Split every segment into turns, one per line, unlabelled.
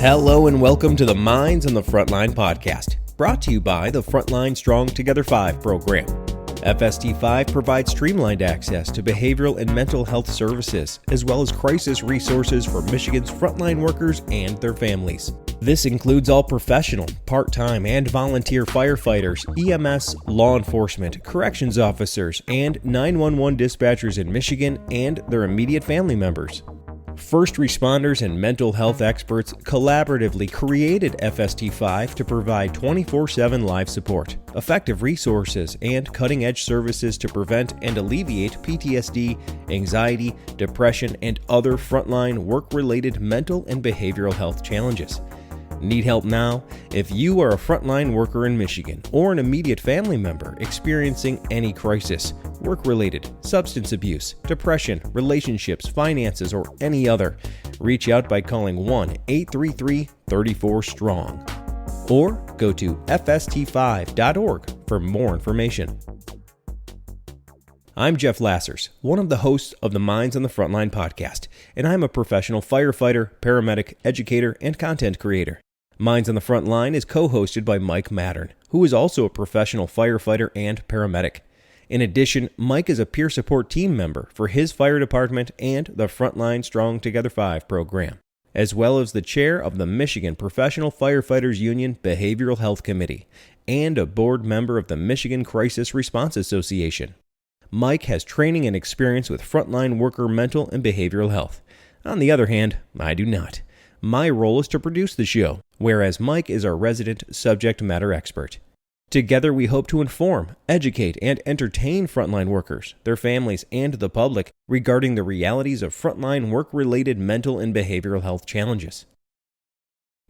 Hello and welcome to the Minds on the Frontline podcast, brought to you by the Frontline Strong Together 5 program. FST5 provides streamlined access to behavioral and mental health services, as well as crisis resources for Michigan's frontline workers and their families. This includes all professional, part-time, and volunteer firefighters, EMS, law enforcement, corrections officers, and 911 dispatchers in Michigan and their immediate family members. First responders and mental health experts collaboratively created FST5 to provide 24/7 live support, effective resources, and cutting-edge services to prevent and alleviate PTSD, anxiety, depression, and other frontline work-related mental and behavioral health challenges. Need help now? If you are a frontline worker in Michigan or an immediate family member experiencing any crisis, work-related, substance abuse, depression, relationships, finances, or any other, reach out by calling 1-833-34-STRONG or go to fst5.org for more information. I'm Jeff Lassers, one of the hosts of the Minds on the Frontline podcast, and I'm a professional firefighter, paramedic, educator, and content creator. Minds on the Frontline is co-hosted by Mike Mattern, who is also a professional firefighter and paramedic. In addition, Mike is a peer support team member for his fire department and the Frontline Strong Together 5 program, as well as the chair of the Michigan Professional Firefighters Union Behavioral Health Committee and a board member of the Michigan Crisis Response Association. Mike has training and experience with frontline worker mental and behavioral health. On the other hand, I do not. My role is to produce the show, whereas Mike is our resident subject matter expert. Together we hope to inform, educate, and entertain frontline workers, their families, and the public regarding the realities of frontline work-related mental and behavioral health challenges.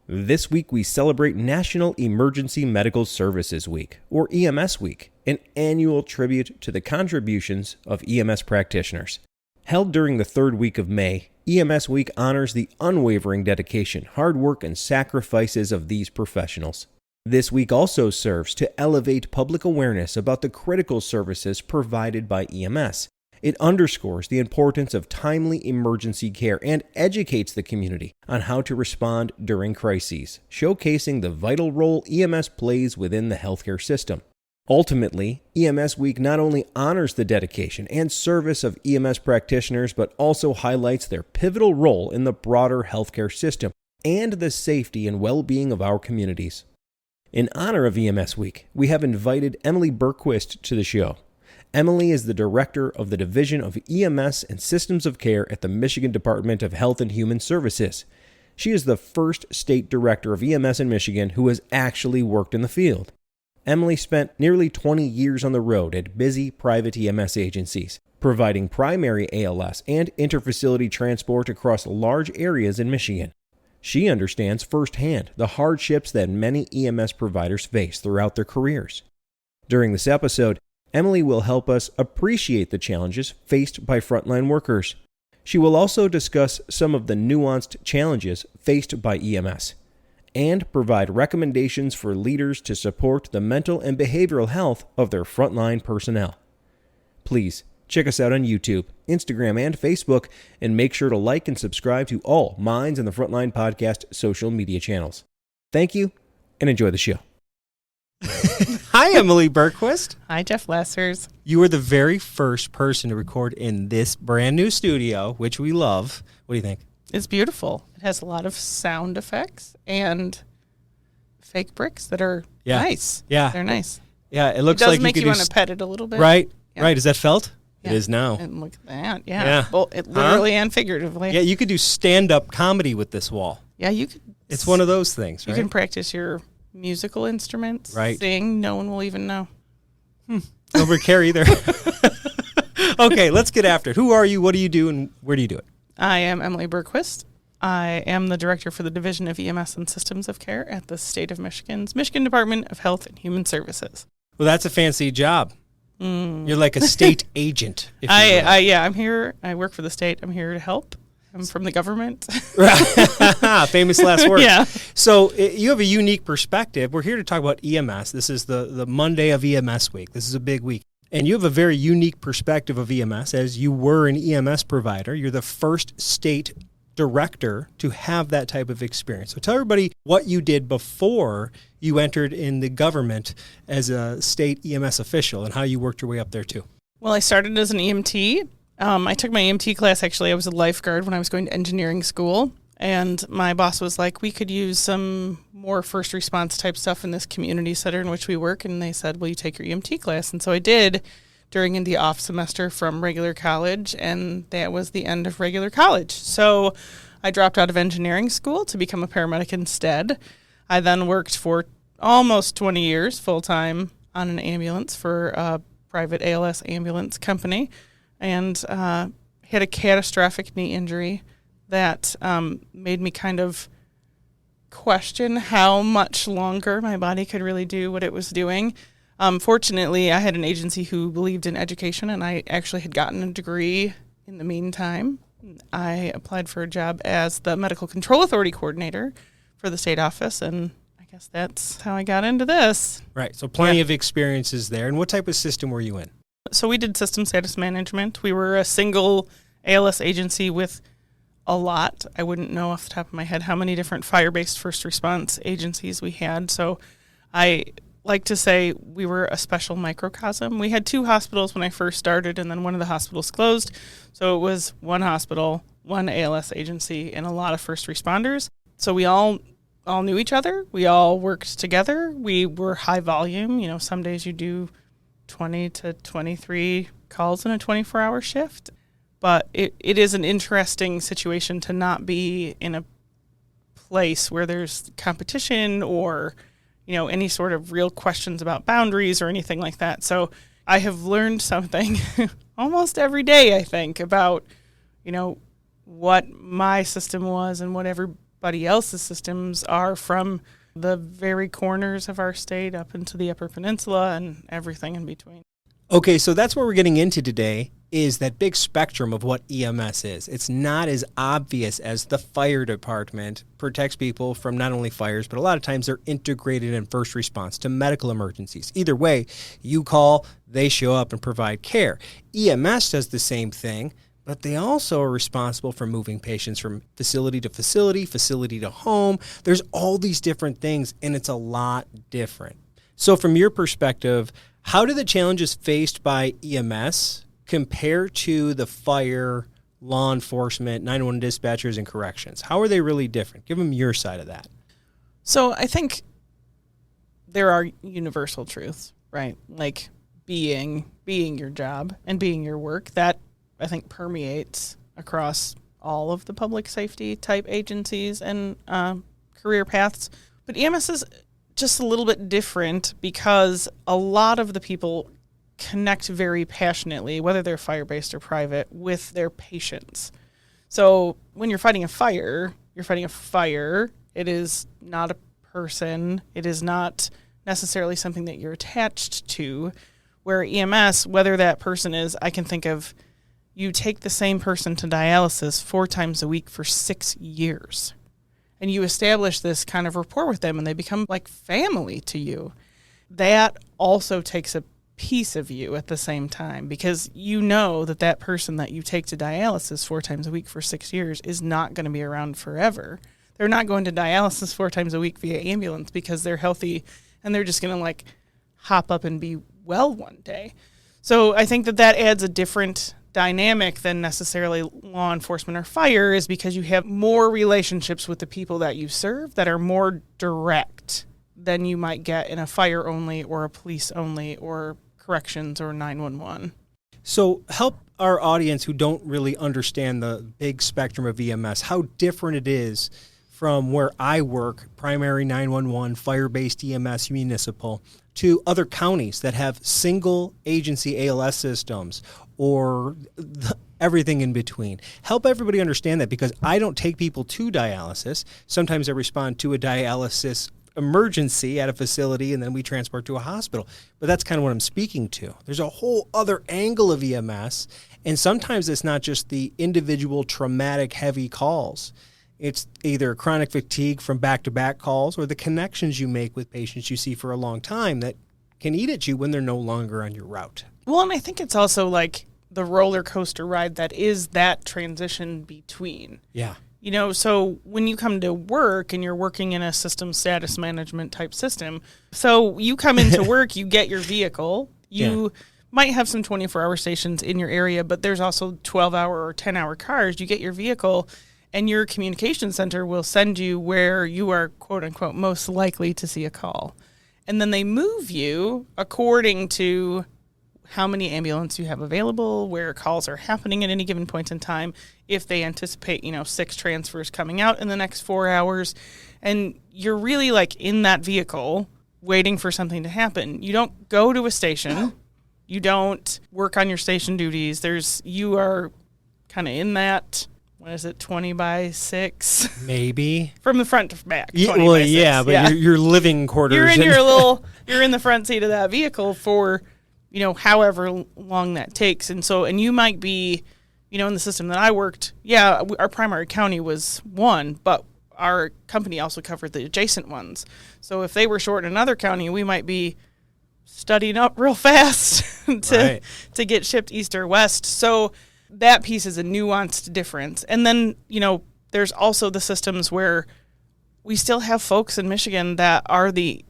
This week we celebrate National Emergency Medical Services Week, or EMS Week, an annual tribute to the contributions of EMS practitioners. Held during the third week of May, EMS Week honors the unwavering dedication, hard work, and sacrifices of these professionals. This week also serves to elevate public awareness about the critical services provided by EMS. It underscores the importance of timely emergency care and educates the community on how to respond during crises, showcasing the vital role EMS plays within the healthcare system. Ultimately, EMS Week not only honors the dedication and service of EMS practitioners, but also highlights their pivotal role in the broader healthcare system and the safety and well-being of our communities. In honor of EMS Week, we have invited Emily Bergquist to the show. Emily is the Director of the Division of EMS and Systems of Care at the Michigan Department of Health and Human Services. She is the first State Director of EMS in Michigan who has actually worked in the field. Emily spent nearly 20 years on the road at busy private EMS agencies, providing primary ALS and interfacility transport across large areas in Michigan. She understands firsthand the hardships that many EMS providers face throughout their careers. During this episode, Emily will help us appreciate the challenges faced by frontline workers. She will also discuss some of the nuanced challenges faced by EMS and provide recommendations for leaders to support the mental and behavioral health of their frontline personnel. Please check us out on YouTube, Instagram, and Facebook, and make sure to like and subscribe to all Minds on the Frontline podcast social media channels. Thank you, and enjoy the show.
Hi, Emily Bergquist.
Hi, Jeff Lassers.
You were the very first person to record in this brand new studio, which we love. What do you think?
It's beautiful. It has a lot of sound effects and fake bricks that are nice.
Yeah.
They're nice.
Yeah, it looks
it does
like
make
you
you want to pet it a little bit.
Right,
Yeah.
right. Is that felt?
Yeah.
It is now.
And look at that. Yeah. Well, it literally and figuratively.
Yeah, you could do stand-up comedy with this wall.
Yeah, you could.
It's one of those things, right?
You can practice your musical instruments.
Right.
Sing. No one will even know.
Nobody care either. Okay, let's get after it. Who are you? What do you do? And where do you do it?
I am Emily Bergquist. I am the Director for the Division of EMS and Systems of Care at the State of Michigan's Michigan Department of Health and Human Services.
Well, that's a fancy job. You're like a state agent. If you will.
I'm here. I work for the state. I'm here to help. I'm from the government.
Famous last words.
Yeah.
So you have a unique perspective. We're here to talk about EMS. This is the Monday of EMS week. This is a big week. And you have a very unique perspective of EMS as you were an EMS provider. You're the first state director to have that type of experience. So tell everybody what you did before you entered in the government as a state EMS official and how you worked your way up there too.
Well, I started as an EMT. I took my EMT class. Actually, I was a lifeguard when I was going to engineering school. And my boss was like, we could use some more first response type stuff in this community center in which we work. And they said, will you take your EMT class? And so I did during the off semester from regular college. And that was the end of regular college. So I dropped out of engineering school to become a paramedic instead. I then worked for almost 20 years full time on an ambulance for a private ALS ambulance company and had a catastrophic knee injury that made me kind of question how much longer my body could really do what it was doing. Fortunately, I had an agency who believed in education, and I actually had gotten a degree in the meantime. I applied for a job as the Medical Control Authority coordinator for the state office, and I guess that's how I got into this.
Right, so plenty of experiences there. And what type of system were you in?
So we did system status management. We were a single ALS agency with a lot. I wouldn't know off the top of my head how many different fire-based first response agencies we had. So I like to say we were a special microcosm. We had 2 hospitals when I first started, and then one of the hospitals closed. So it was one hospital, one ALS agency, and a lot of first responders. So we all knew each other. We all worked together. We were high volume. You know, some days you do 20 to 23 calls in a 24-hour shift. But it is an interesting situation to not be in a place where there's competition or, you know, any sort of real questions about boundaries or anything like that. So I have learned something almost every day, I think, about, you know, what my system was and what everybody else's systems are from the very corners of our state up into the Upper Peninsula and everything in between.
Okay, so that's what we're getting into today, is that big spectrum of what EMS is. It's not as obvious as the fire department protects people from not only fires, but a lot of times they're integrated in first response to medical emergencies. Either way, you call, they show up and provide care. EMS does the same thing, but they also are responsible for moving patients from facility to facility, facility to home. There's all these different things, and it's a lot different. So from your perspective, how do the challenges faced by EMS compare to the fire, law enforcement, 911 dispatchers, and corrections? How are they really different? Give them your side of that.
So I think there are universal truths, right? Like being your job and being your work. That, I think, permeates across all of the public safety type agencies and career paths. But EMS is just a little bit different because a lot of the people connect very passionately, whether they're fire-based or private, with their patients. So when you're fighting a fire, you're fighting a fire. It is not a person. It is not necessarily something that you're attached to. Where EMS, whether that person is, I can think of, you take the same person to dialysis 4 times a week for 6 years. And you establish this kind of rapport with them, and they become like family to you. That also takes a piece of you at the same time, because you know that that person that you take to dialysis 4 times a week for 6 years is not going to be around forever. They're not going to dialysis 4 times a week via ambulance because they're healthy and they're just going to like hop up and be well one day. So I think that adds a different dynamic than necessarily law enforcement or fire, is because you have more relationships with the people that you serve that are more direct than you might get in a fire only or a police only or corrections or 911.
So help our audience who don't really understand the big spectrum of EMS, how different it is from where I work, primary 911, fire-based EMS, municipal, to other counties that have single agency ALS systems or everything in between. Help everybody understand that, because I don't take people to dialysis. Sometimes I respond to a dialysis emergency at a facility and then we transport to a hospital. But that's kind of what I'm speaking to. There's a whole other angle of EMS, and sometimes it's not just the individual traumatic heavy calls. It's either chronic fatigue from back-to-back calls or the connections you make with patients you see for a long time that can eat at you when they're no longer on your route.
Well, and I think it's also like the roller coaster ride that is that transition between.
Yeah.
So when you come to work and you're working in a system status management type system, so you come into work, you get your vehicle, you might have some 24-hour stations in your area, but there's also 12-hour or 10-hour cars. You get your vehicle, and your communication center will send you where you are, quote unquote, most likely to see a call. And then they move you according to how many ambulance you have available, where calls are happening at any given point in time, if they anticipate, 6 transfers coming out in the next 4 hours. And you're really like in that vehicle waiting for something to happen. You don't go to a station. You don't work on your station duties. You are kind of in that, 20 by 6?
Maybe.
From the front to back.
Yeah,
20 by 6.
But your living quarters.
You're in you're in the front seat of that vehicle for, however long that takes. And you might be, in the system that I worked, our primary county was one, but our company also covered the adjacent ones. So if they were short in another county, we might be studying up real fast to get shipped east or west. So that piece is a nuanced difference. And then, there's also the systems where we still have folks in Michigan that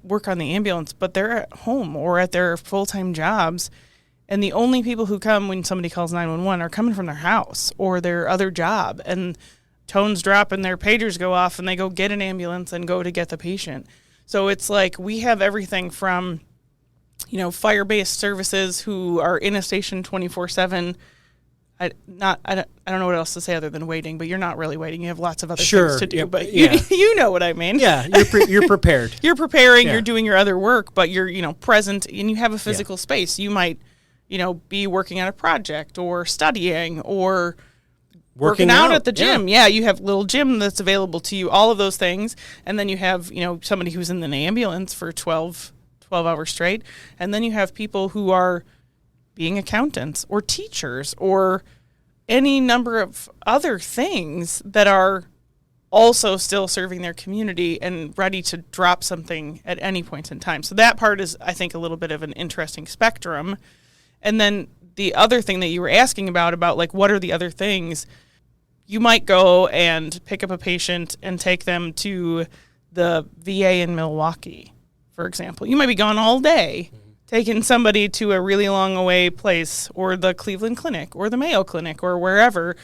work on the ambulance, but they're at home or at their full-time jobs. And the only people who come when somebody calls 911 are coming from their house or their other job. And tones drop and their pagers go off and they go get an ambulance and go to get the patient. So it's like we have everything from, fire-based services who are in a station 24/7. I don't know what else to say other than waiting, but you're not really waiting. You have lots of other things to do, but you know what I mean.
Yeah, you're prepared.
You're preparing, you're doing your other work, but you're, present and you have a physical space. You might, be working on a project or studying or working out at the gym. Yeah, you have a little gym that's available to you, all of those things. And then you have, somebody who's in an ambulance for 12 hours straight. And then you have people who are being accountants or teachers or any number of other things that are also still serving their community and ready to drop something at any point in time. So that part is, I think, a little bit of an interesting spectrum. And then the other thing that you were asking about like, what are the other things? You might go and pick up a patient and take them to the VA in Milwaukee, for example. You might be gone all day taking somebody to a really long away place or the Cleveland Clinic or the Mayo Clinic or wherever,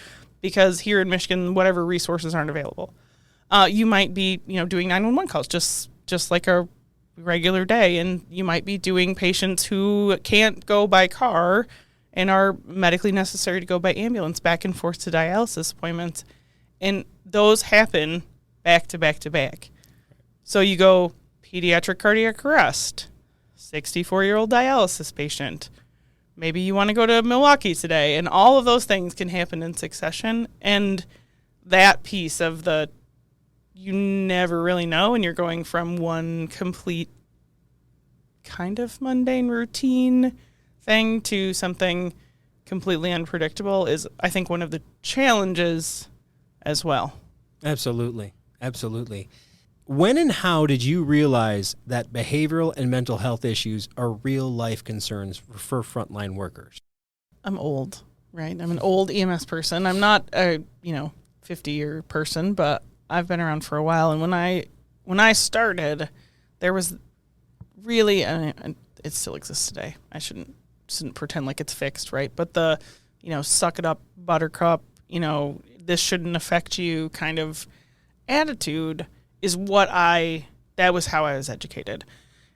because here in Michigan, whatever resources aren't available. You might be, doing 911 calls just like a regular day, and you might be doing patients who can't go by car and are medically necessary to go by ambulance back and forth to dialysis appointments. And those happen back to back to back. So you go pediatric cardiac arrest, 64-year-old dialysis patient. Maybe you want to go to Milwaukee today, and all of those things can happen in succession. And that piece of you never really know, and you're going from one complete kind of mundane routine thing to something completely unpredictable is, I think, one of the challenges as well.
Absolutely. When and how did you realize that behavioral and mental health issues are real life concerns for frontline workers?
I'm old, right? I'm an old EMS person. I'm not a, 50-year person, but I've been around for a while. And when I started, there was really, and it still exists today. I shouldn't pretend like it's fixed, right? But the, suck it up, buttercup, this shouldn't affect you kind of attitude is that was how I was educated.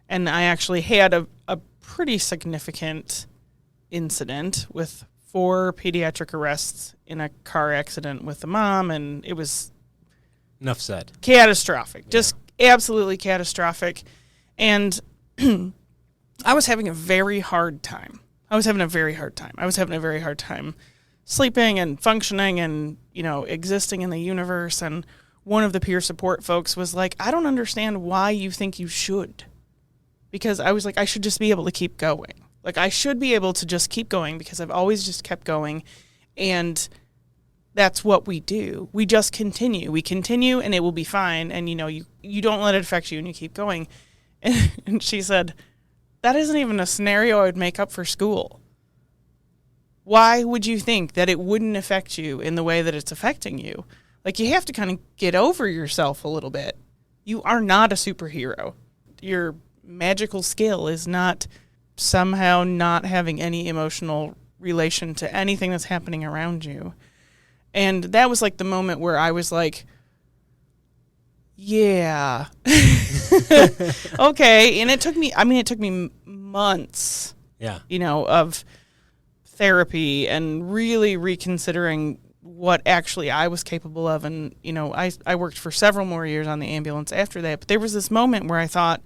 And I actually had a pretty significant incident with 4 pediatric arrests in a car accident with the mom, and it was
enough said.
Catastrophic. Just absolutely catastrophic. And I was having a very hard time. I was having a very hard time sleeping and functioning and, existing in the universe. And one of the peer support folks was like, I don't understand why you think you should. Because I was like, I should just be able to keep going. Like, I should be able to just keep going because I've always just kept going. And that's what we do. We just continue. We continue and it will be fine. And, you don't let it affect you and you keep going. And she said, that isn't even a scenario I would make up for school. Why would you think that it wouldn't affect you in the way that it's affecting you? Like, you have to kind of get over yourself a little bit. You are not a superhero. Your magical skill is not somehow not having any emotional relation to anything that's happening around you. And that was like the moment where I was like, yeah. Okay. And it took me months, of therapy and really reconsidering what actually I was capable of. And, I worked for several more years on the ambulance after that. But there was this moment where I thought,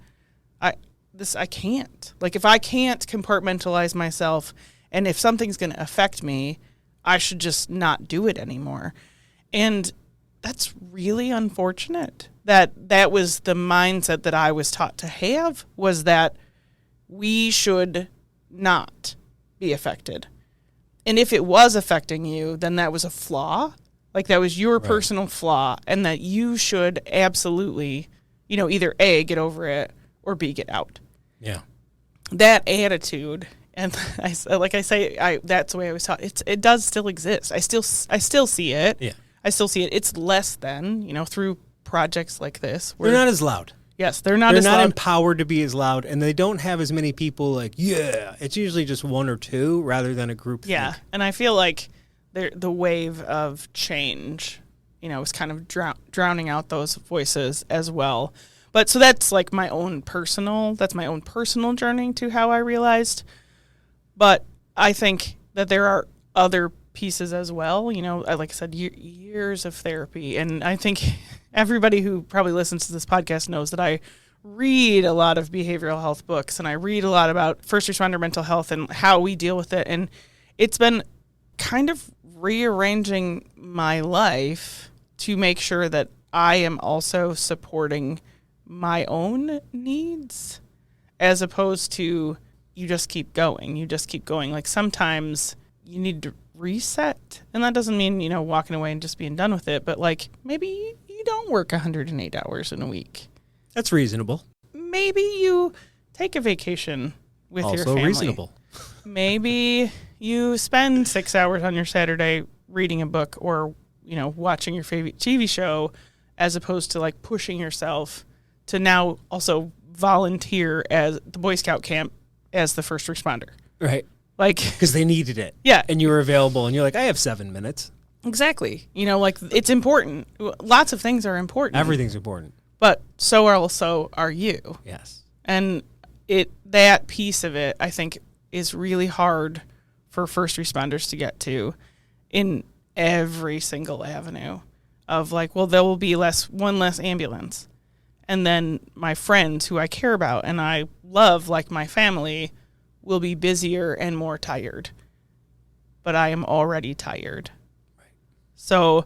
I can't. Like, if I can't compartmentalize myself, and if something's going to affect me, I should just not do it anymore. And that's really unfortunate. That was the mindset that I was taught to have, was that we should not be affected. And if it was affecting you, then that was a flaw. Like, that was your personal flaw, and that you should absolutely, either A, get over it, or B, get out.
Yeah.
That attitude, and that's the way I was taught. It does still exist. I still see it.
Yeah.
I still see it. It's less than, through projects like this.
They're not as loud.
Yes, they're not
They're
as
not
loud.
empowered to be as loud, and they don't have as many people like, yeah. It's usually just one or two rather than a group.
Yeah, and I feel like the wave of change, is kind of drowning out those voices as well. But so that's like my own personal journey to how I realized. But I think that there are other pieces as well. Like I said, years of therapy. And I think everybody who probably listens to this podcast knows that I read a lot of behavioral health books, and I read a lot about first responder mental health and how we deal with it. And it's been kind of rearranging my life to make sure that I am also supporting my own needs, as opposed to you just keep going. Like, sometimes you need to reset, and that doesn't mean, walking away and just being done with it, but like, maybe you don't work 108 hours in a week.
That's reasonable.
Maybe you take a vacation with your family.
Also reasonable.
Maybe you spend 6 hours on your Saturday reading a book or, watching your favorite TV show, as opposed to like pushing yourself to now also volunteer as the Boy Scout camp as the first responder.
Right.
Like,
because they needed it.
Yeah.
And you were available, and you're like, I have 7 minutes.
Exactly. Like, it's important. Lots of things are important.
Everything's important.
But so also are you.
Yes.
And that piece of it, I think, is really hard for first responders to get to in every single avenue of like, well, there will be one less ambulance. And then my friends who I care about and I love, like my family, will be busier and more tired. But I am already tired.
Right.
So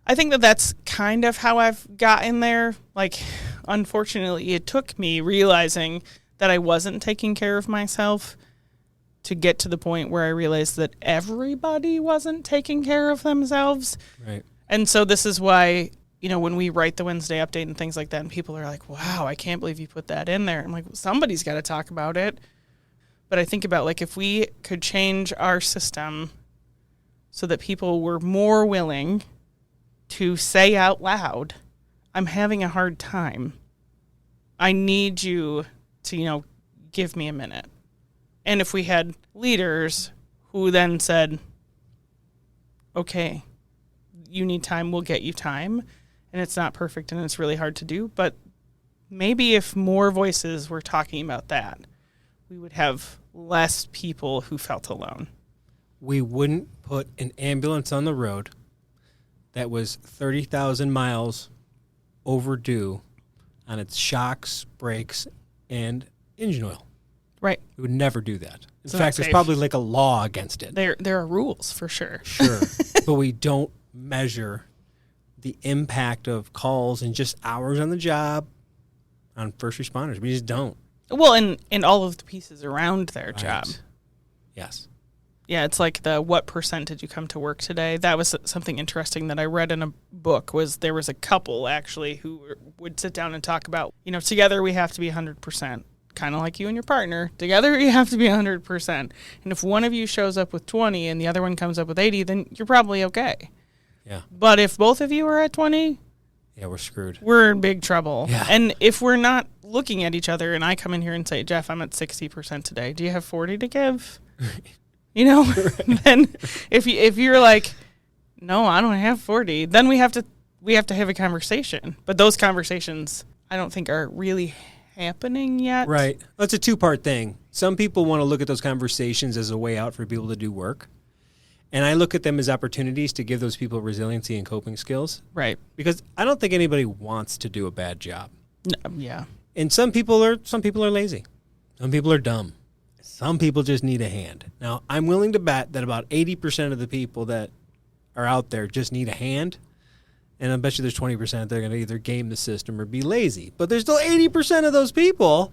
I think that's kind of how I've gotten there. Like, unfortunately, it took me realizing that I wasn't taking care of myself to get to the point where I realized that everybody wasn't taking care of themselves.
Right.
And so this is why, when we write the Wednesday update and things like that, and people are like, wow, I can't believe you put that in there. I'm like, well, somebody's got to talk about it. But I think about, like, if we could change our system so that people were more willing to say out loud, I'm having a hard time. I need you to, give me a minute. And if we had leaders who then said, okay, you need time, we'll get you time. And it's not perfect and it's really hard to do. But maybe if more voices were talking about that, we would have less people who felt alone.
We wouldn't put an ambulance on the road that was 30,000 miles overdue on its shocks, brakes, and engine oil.
Right.
We would never do that. In
So
fact, there's probably like a law against it.
There are rules for sure.
Sure. But we don't measure the impact of calls and just hours on the job on first responders. We just don't.
Well, and all of the pieces around their job.
Yes.
Yeah, it's like what percent did you come to work today? That was something interesting that I read in a book. Was there was a couple actually who would sit down and talk about, together we have to be 100%, kind of like you and your partner. Together you have to be 100%. And if one of you shows up with 20 and the other one comes up with 80, then you're probably okay.
Yeah.
But if both of you are at 20,
Yeah, we're screwed.
we're in big trouble.
Yeah.
And if we're not looking at each other and I come in here and say, Jeff, I'm at 60% today. Do you have 40 to give? Then if you're like, no, I don't have 40, then we have to have a conversation. But those conversations I don't think are really happening yet.
Right. That's a two-part thing. Some people want to look at those conversations as a way out for people to do work. And I look at them as opportunities to give those people resiliency and coping skills.
Right.
Because I don't think anybody wants to do a bad job.
No, yeah.
And some people are lazy. Some people are dumb. Some people just need a hand. Now, I'm willing to bet that about 80% of the people that are out there just need a hand. And I bet you there's 20% they're going to either game the system or be lazy. But there's still 80% of those people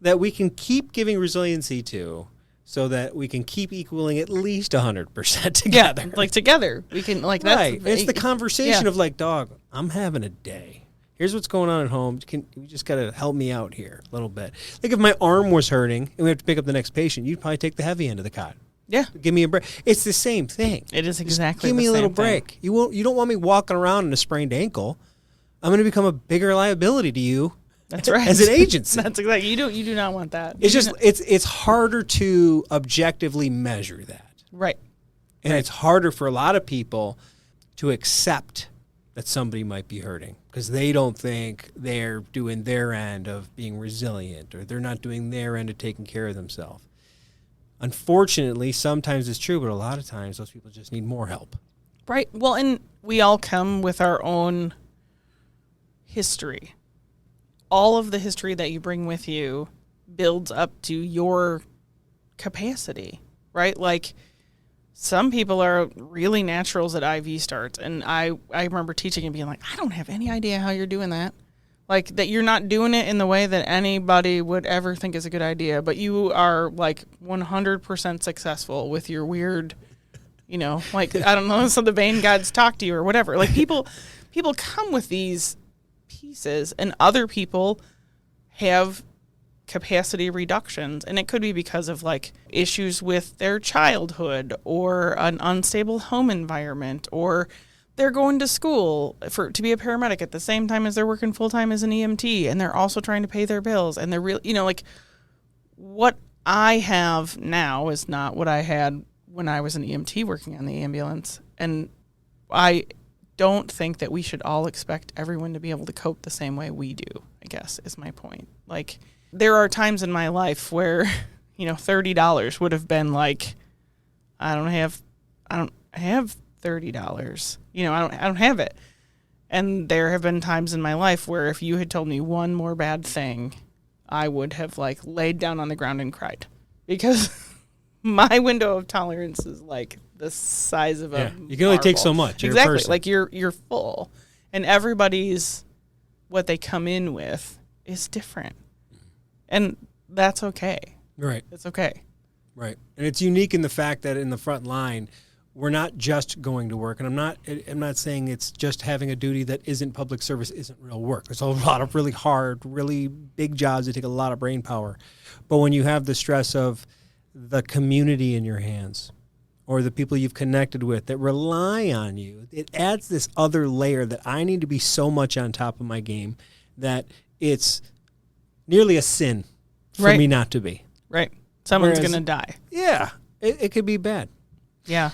that we can keep giving resiliency to, so that we can keep equaling at least 100% together.
Yeah, like together. We can, like, that's...
Right. It's the conversation of, like, dog, I'm having a day. Here's what's going on at home. You just got to help me out here a little bit. Like, if my arm was hurting and we have to pick up the next patient, you'd probably take the heavy end of the cot.
Yeah.
Give me a break. It's the same thing.
It is exactly
Give
the
me a
same
little
thing.
break. You don't want me walking around in a sprained ankle. I'm going to become a bigger liability to you.
That's right.
As an agency.
That's exactly. You do not want that.
It's harder to objectively measure that.
Right.
And it's harder for a lot of people to accept that somebody might be hurting because they don't think they're doing their end of being resilient, or they're not doing their end of taking care of themselves. Unfortunately, sometimes it's true, but a lot of times those people just need more help.
Right. Well, and we all come with our own history. All of the history that you bring with you builds up to your capacity, right? Like, some people are really naturals at IV starts, and I remember teaching and being like, I don't have any idea how you're doing that. Like, that you're not doing it in the way that anybody would ever think is a good idea, but you are, like, 100% successful with your weird, like, I don't know, some of the Bane gods talk to you or whatever. Like, people come with these pieces, and other people have capacity reductions, and it could be because of, like, issues with their childhood or an unstable home environment, or they're going to school to be a paramedic at the same time as they're working full-time as an EMT, and they're also trying to pay their bills, and they're really, like, what I have now is not what I had when I was an EMT working on the ambulance, and I don't think that we should all expect everyone to be able to cope the same way we do, I guess, is my point. Like, there are times in my life where, $30 would have been like, I don't have $30. I don't have it. And there have been times in my life where if you had told me one more bad thing, I would have, like, laid down on the ground and cried, because my window of tolerance is, like, the size of a
you can only take so
marble.
much. You're
exactly.
a person.
Like, you're full, and everybody's, what they come in with is different, and that's okay.
Right.
It's okay.
Right. And it's unique in the fact that in the front line, we're not just going to work, and I'm not saying it's just having a duty that isn't public service isn't real work. There's a lot of really hard, really big jobs that take a lot of brain power. But when you have the stress of the community in your hands, or the people you've connected with that rely on you, it adds this other layer that I need to be so much on top of my game that it's nearly a sin for me not to be.
Right. Someone's
Whereas-
going to die.
Yeah, it could be bad.
Yeah.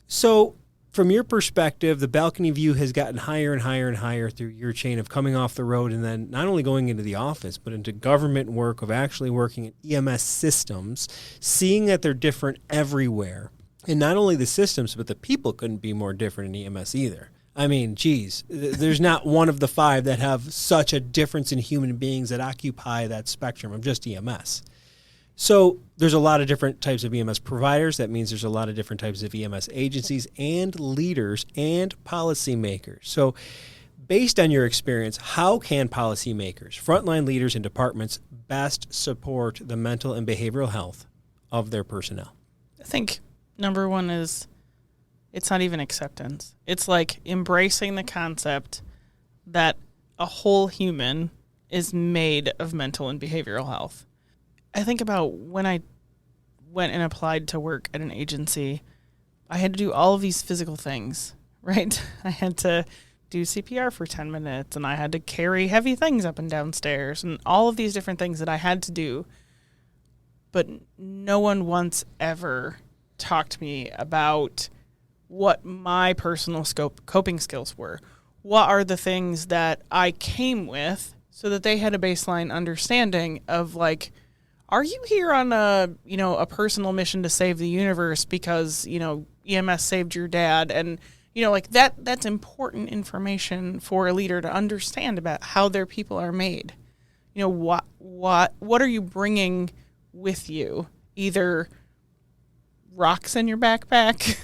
So from your perspective, the balcony view has gotten higher and higher and higher through your chain of coming off the road and then not only going into the office, but into government work of actually working in EMS systems, seeing that they're different everywhere. And not only the systems, but the people couldn't be more different in EMS either. I mean, geez, there's not one of the five that have such a difference in human beings that occupy that spectrum of just EMS. So there's a lot of different types of EMS providers. That means there's a lot of different types of EMS agencies and leaders and policymakers. So based on your experience, how can policymakers, frontline leaders, and departments best support the mental and behavioral health of their personnel?
I think number one is it's not even acceptance. It's like embracing the concept that a whole human is made of mental and behavioral health. I think about when I went and applied to work at an agency, I had to do all of these physical things, right? I had to do CPR for 10 minutes, and I had to carry heavy things up and down stairs, and all of these different things that I had to do. But no one once ever talked to me about what my personal coping skills were. What are the things that I came with, so that they had a baseline understanding of, like, are you here on a personal mission to save the universe because, EMS saved your dad? And, like that's important information for a leader to understand about how their people are made. What are you bringing with you? Either rocks in your backpack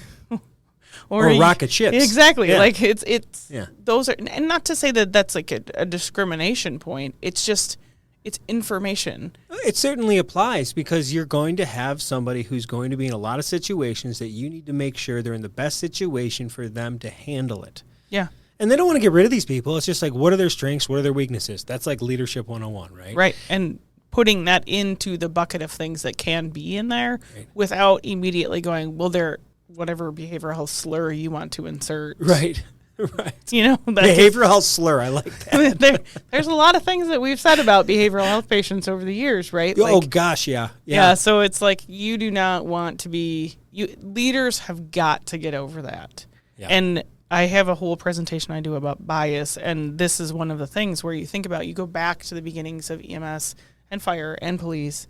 or
rocket ships.
Exactly.
Yeah.
Like it's those are, and not to say that that's like a discrimination point. It's just, it's information.
It certainly applies, because you're going to have somebody who's going to be in a lot of situations that you need to make sure they're in the best situation for them to handle it.
Yeah.
And they don't want to get rid of these people. It's just like, what are their strengths? What are their weaknesses? That's like leadership 101, right?
Right. And putting that into the bucket of things that can be in there, right, without immediately going, well, they're whatever behavioral health slur you want to insert.
Right. Right.
Behavioral
health slur. I like that.
There's a lot of things that we've said about behavioral health patients over the years, right?
Oh, gosh, yeah.
Yeah, so it's like, you do not want to be, leaders have got to get over that. Yeah. And I have a whole presentation I do about bias, and this is one of the things where you think about, you go back to the beginnings of EMS and fire and police,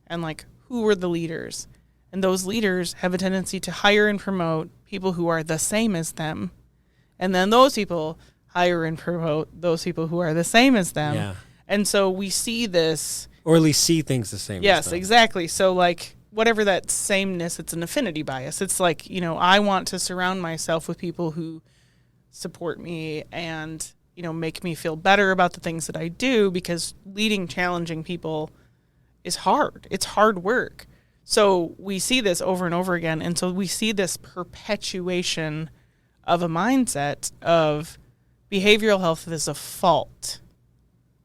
and like, who were the leaders? And those leaders have a tendency to hire and promote people who are the same as them. And then those people hire and promote those people who are the same as them.
Yeah.
And so we see this.
Or at least see things the same as them.
Yes, exactly. So like, whatever that sameness, it's an affinity bias. It's like, I want to surround myself with people who support me and, make me feel better about the things that I do, because leading challenging people is hard. It's hard work. So we see this over and over again. And so we see this perpetuation of a mindset of behavioral health is a fault.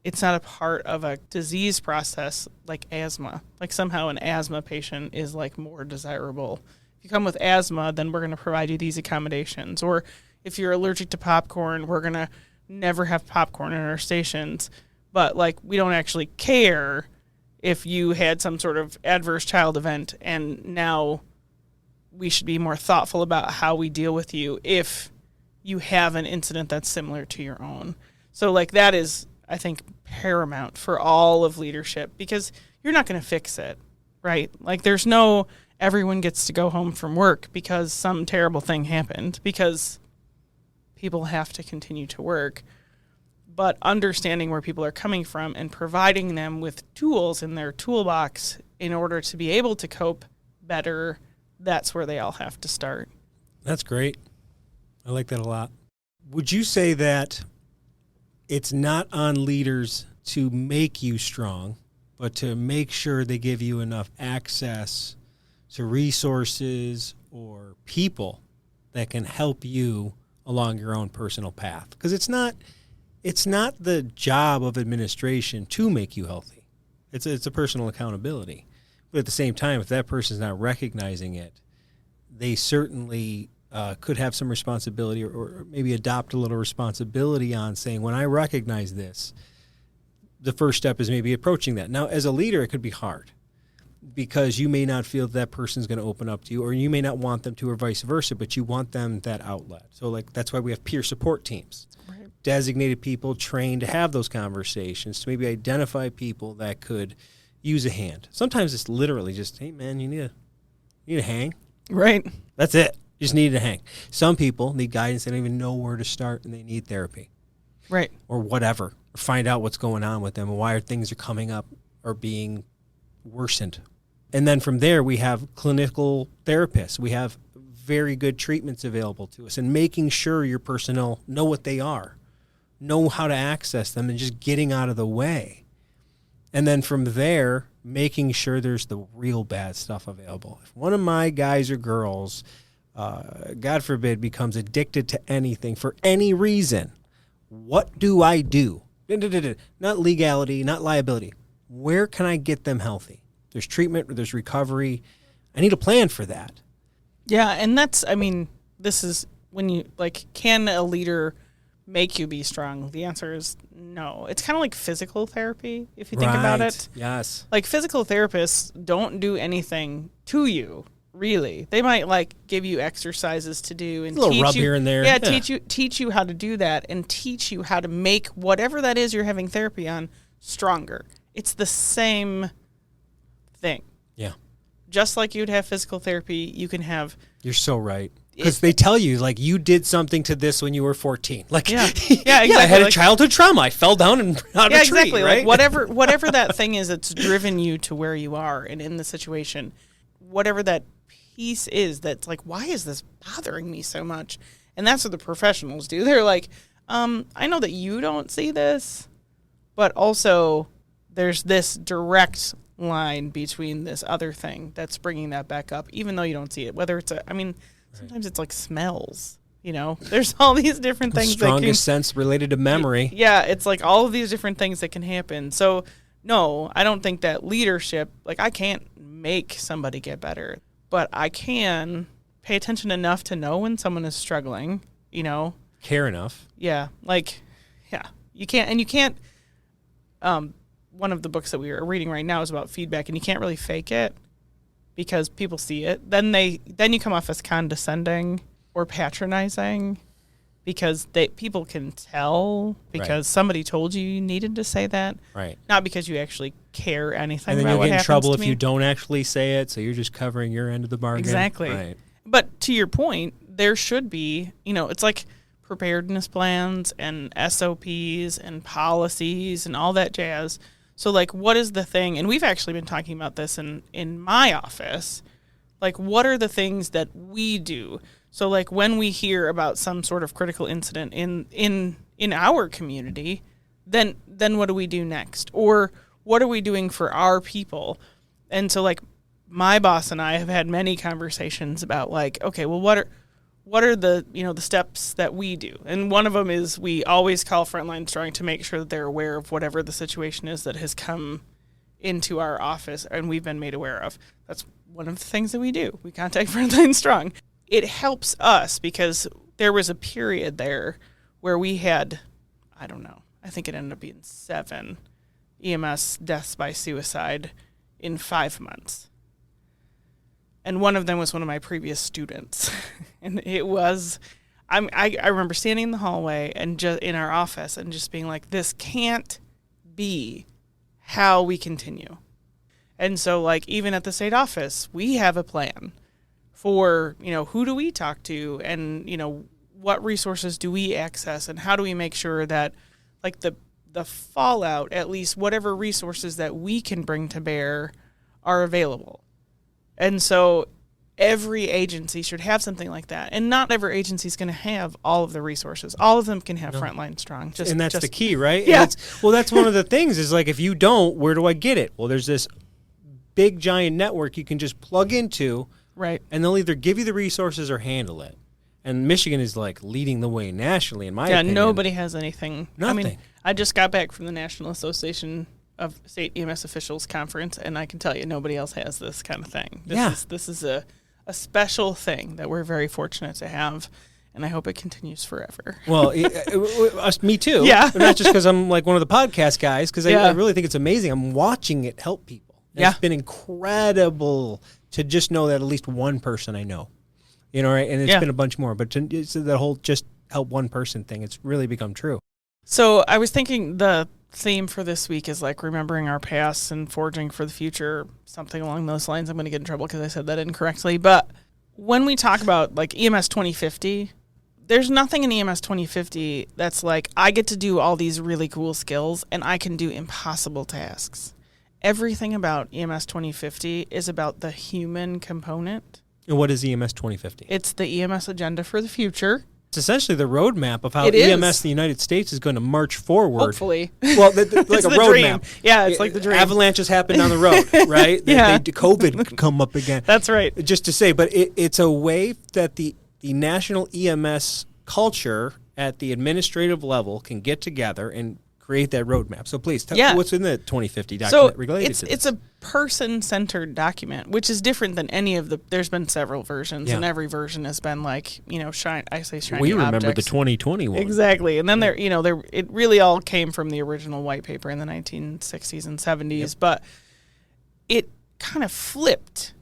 It's not a part of a disease process like asthma. Like somehow an asthma patient is like more desirable. If you come with asthma, then we're going to provide you these accommodations. Or if you're allergic to popcorn, we're going to never have popcorn in our stations. But like, we don't actually care if you had some sort of adverse child event, and now we should be more thoughtful about how we deal with you if you have an incident that's similar to your own. So like, that is, I think, paramount for all of leadership, because you're not going to fix it, right? Like, there's no everyone gets to go home from work because some terrible thing happened, because people have to continue to work. But understanding where people are coming from and providing them with tools in their toolbox in order to be able to cope better, that's where they all have to start.
That's great. I like that a lot. Would you say that it's not on leaders to make you strong, but to make sure they give you enough access to resources or people that can help you along your own personal path? Because it's not the job of administration to make you healthy. It's a personal accountability. But at the same time, if that person's not recognizing it, they certainly could have some responsibility, or maybe adopt a little responsibility on saying, when I recognize this, the first step is maybe approaching that. Now, as a leader, it could be hard, because you may not feel that person's going to open up to you, or you may not want them to, or vice versa, but you want them that outlet. So like, that's why we have peer support teams. Right. Designated people trained to have those conversations, to maybe identify people that could use a hand. Sometimes it's literally just, hey man, you need a hang.
Right.
That's it. You just need to hang. Some people need guidance. They don't even know where to start, and they need therapy.
Right.
Or whatever. Or find out what's going on with them, and why things are coming up or being worsened. And then from there, we have clinical therapists. We have very good treatments available to us, and making sure your personnel know what they are, know how to access them, and just getting out of the way. And then from there, making sure there's the real bad stuff available. If one of my guys or girls, God forbid, becomes addicted to anything for any reason, what do I do? Not legality, not liability. Where can I get them healthy? There's treatment, there's recovery. I need a plan for that.
Yeah, and that's, I mean, this is can a leader make you be strong? The answer is no. It's kind of like physical therapy, if you think about it.
Yes.
Like physical therapists don't do anything to you, really. They might give you exercises to do and
a little
teach
rub
you,
here and there.
Yeah, teach you how to do that and teach you how to make whatever that is you're having therapy on stronger. It's the same thing.
Yeah.
Just like you'd have physical therapy, you can have.
You're so right. Because they tell you, you did something to this when you were 14.
Yeah, exactly.
I had a childhood trauma. I fell down and out of a tree,
exactly.
right?
Whatever that thing is that's driven you to where you are and in the situation, whatever that piece is that's why is this bothering me so much? And that's what the professionals do. They're like, I know that you don't see this, but also there's this direct line between this other thing that's bringing that back up, even though you don't see it. Whether it's sometimes it's smells, there's all these different things.
Strongest sense related to memory.
Yeah. It's all of these different things that can happen. So no, I don't think that leadership, I can't make somebody get better, but I can pay attention enough to know when someone is struggling,
Care enough.
Yeah. You can't, one of the books that we are reading right now is about feedback, and you can't really fake it because people see it. Then you come off as condescending or patronizing because people can tell because somebody told you needed to say that.
Right.
Not because you actually care anything
and then
about
you'll
what
get in
happens
trouble
to
if
me.
you don't actually say it, so you're just covering your end of the bargain.
Exactly.
Right.
But to your point, there should be, it's like preparedness plans and SOPs and policies and all that jazz. So, what is the thing? And we've actually been talking about this in my office. What are the things that we do? So, when we hear about some sort of critical incident in our community, then what do we do next? Or what are we doing for our people? And so, my boss and I have had many conversations about, okay, well, what are the the steps that we do? And one of them is we always call Frontline Strong to make sure that they're aware of whatever the situation is that has come into our office and we've been made aware of. That's one of the things that we do. We contact Frontline Strong. It helps us because there was a period there where we had, I don't know, I think it ended up being 7 EMS deaths by suicide in 5 months. And one of them was one of my previous students. And it was, I remember standing in the hallway and just in our office and just being like, this can't be how we continue. And so even at the state office, we have a plan for, who do we talk to and, what resources do we access and how do we make sure that the fallout, at least whatever resources that we can bring to bear are available. And so every agency should have something like that. And not every agency is going to have all of the resources. All of them can have Frontline Strong.
And that's the key, right?
Yeah.
That's one of the things is if you don't, where do I get it? Well, there's this big, giant network you can just plug into.
Right.
And they'll either give you the resources or handle it. And Michigan is leading the way nationally, in my opinion.
Yeah, nobody has anything.
Nothing.
I just got back from the National Association of State EMS Officials Conference, and I can tell you nobody else has this kind of thing. This is a special thing that we're very fortunate to have, and I hope it continues forever.
Well, me too.
Yeah.
But not just because I'm one of the podcast guys, because I really think it's amazing. I'm watching it help people. And It's been incredible to just know that at least one person I know. Right? And it's been a bunch more. But it's the whole just help one person thing, it's really become true.
So I was thinking the theme for this week is remembering our past and forging for the future, something along those lines. I'm going to get in trouble because I said that incorrectly. But when we talk about EMS 2050, there's nothing in EMS 2050 that's I get to do all these really cool skills and I can do impossible tasks. Everything about EMS 2050 is about the human component.
And what is EMS 2050?
It's the EMS agenda for the future.
It's essentially the roadmap of how
It
EMS
is.
in the United States is going to march forward.
Hopefully.
Well, like a
dream.
roadmap.
Yeah, it's like the dream.
Avalanches happen down the road, right? COVID could come up again.
That's right.
Just to say, but it's a way that the national EMS culture at the administrative level can get together and create that roadmap. So please tell
Yeah.
what's in the 2050 document related to this.
It's a person-centered document, which is different than any of the. There's been several versions, and every version has been like shiny. I say shiny.
We remember
objects.
the 2020 one.
Exactly, and then it really all came from the original white paper in the 1960s and 70s, but it kind of flipped.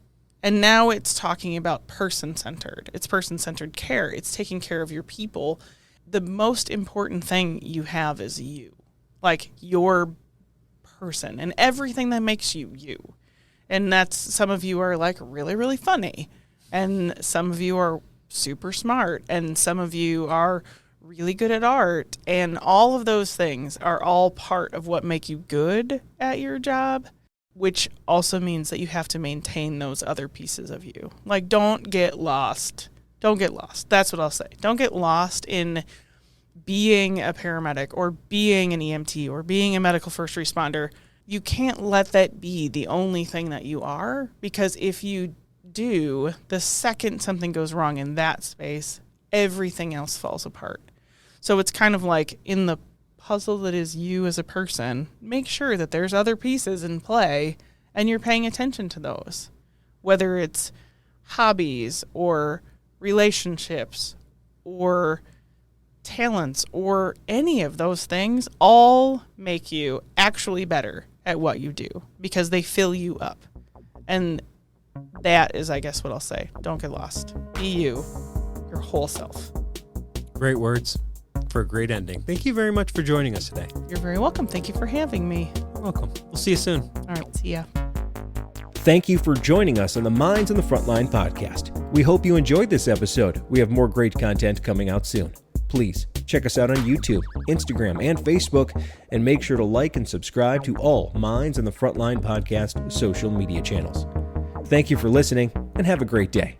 And now it's talking about person-centered. It's person-centered care. It's taking care of your people. The most important thing you have is you. Like your person and everything that makes you you. And that's, some of you are like really, really funny. And some of you are super smart. And some of you are really good at art. And all of those things are all part of what make you good at your job, which also means that you have to maintain those other pieces of you. Like, don't get lost. Don't get lost. That's what I'll say. Don't get lost in being a paramedic or being an EMT or being a medical first responder. You can't let that be the only thing that you are, because if you do, the second something goes wrong in that space, everything else falls apart. So it's kind of like in the puzzle that is you as a person, make sure that there's other pieces in play and you're paying attention to those, whether it's hobbies or relationships or talents or any of those things, all make you actually better at what you do because they fill you up. And that is, I guess, what I'll say. Don't get lost. Be you, your whole self.
Great words for a great ending. Thank you very much for joining us today.
You're very welcome. Thank you for having me.
Welcome. We'll see you soon.
All right. See ya.
Thank you for joining us on the Minds on the Frontline podcast. We hope you enjoyed this episode. We have more great content coming out soon. Please check us out on YouTube, Instagram, and Facebook, and make sure to like and subscribe to all Minds on the Frontline podcast social media channels. Thank you for listening, and have a great day.